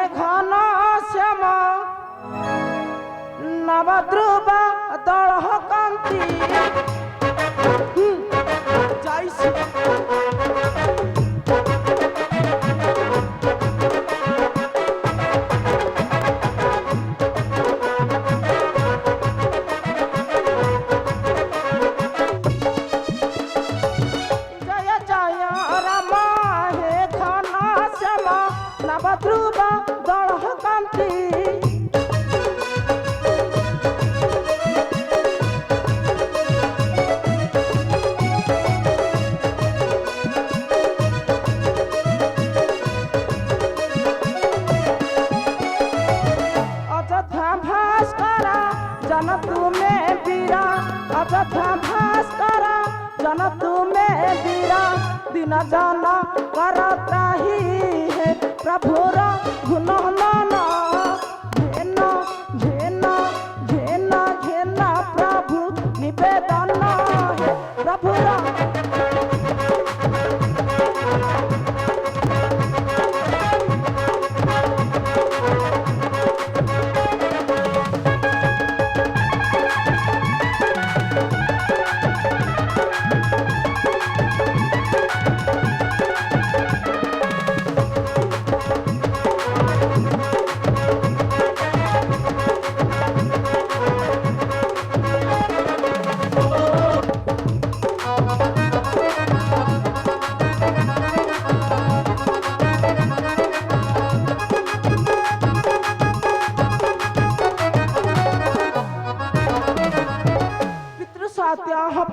घन श्याम नवध्रुव दल कांति जाइसी नवध्रुव दल कांति अयोध्या भास्कर जन तुम्हें वीरा अयोध्या भास्कर जन तुम्हें वीरा दिन जन करत्राही है प्रभुर गुणनन झेन झेन झेन झेन प्रभु निवेदन है प्रभुर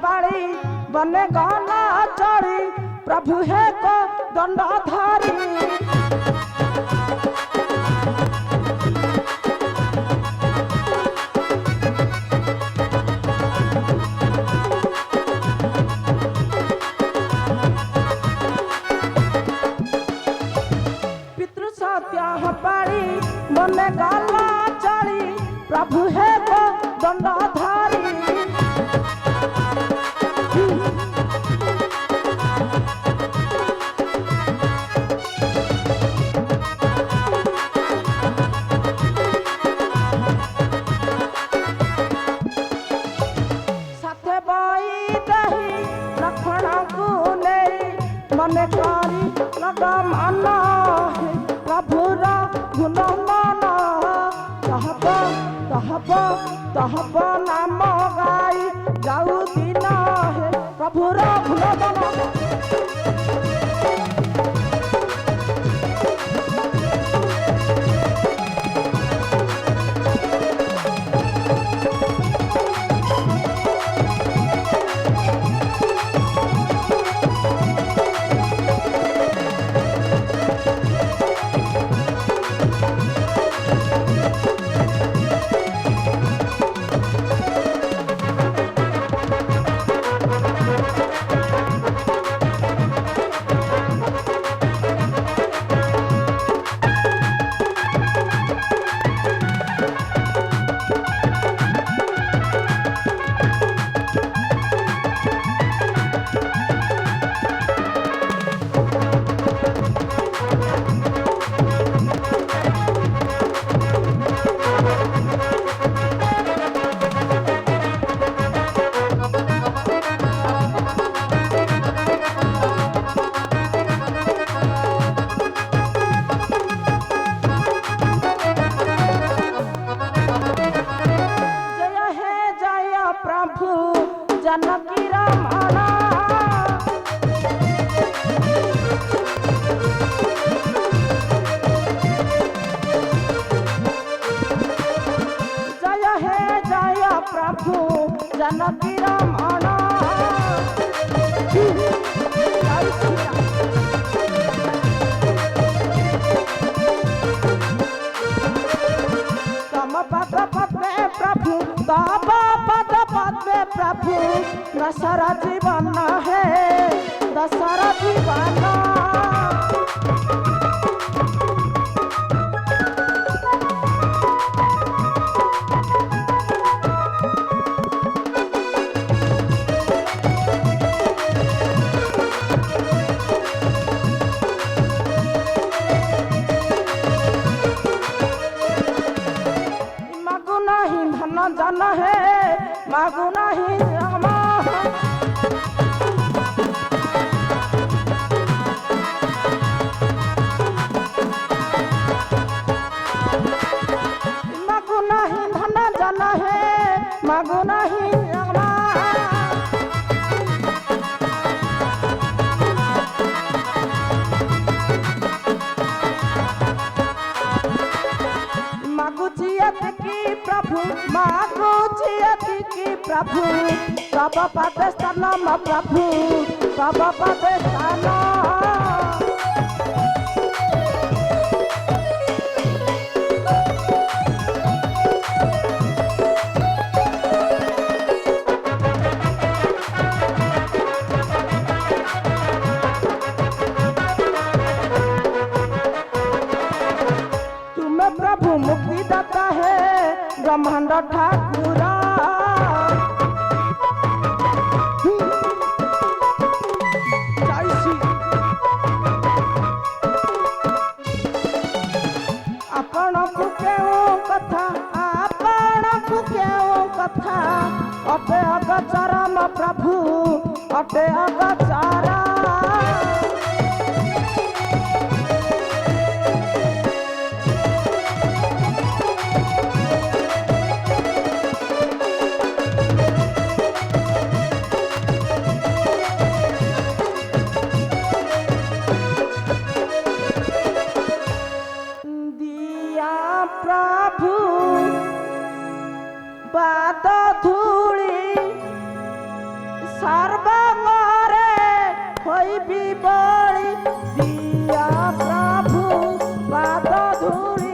पाड़ी बने गाना चढ़ी प्रभु है को दंडधारी पितृ सत्या पाड़ी बने गाना चढ़ी प्रभु है को दंडधारी मने कारी लगा माना है प्रभुर गुणनन तहब तहब तहब नाम गाई जाऊ दिन है प्रभुर गुणनन जानकी रमणा जय हे जय प्रभु जानकी रमणा तम पद पद्मे प्रभु तब पद पद्मे प्रभु दशहरा जीवन है दशहरा जीवन मागू नहीं जमा की प्रभु मागो की प्रभु सब पद स्थान प्रभु सब पद स्थान तुम्हें प्रभु मुक्ति दाता है ब्रह्मांड ठाकुर आपण को क्यों कथा अटे अगचरम प्रभु अटे अगचरा प्रभु पाद धूली सर्वंगरे होइबी बळी दिया प्रभु पाद धूली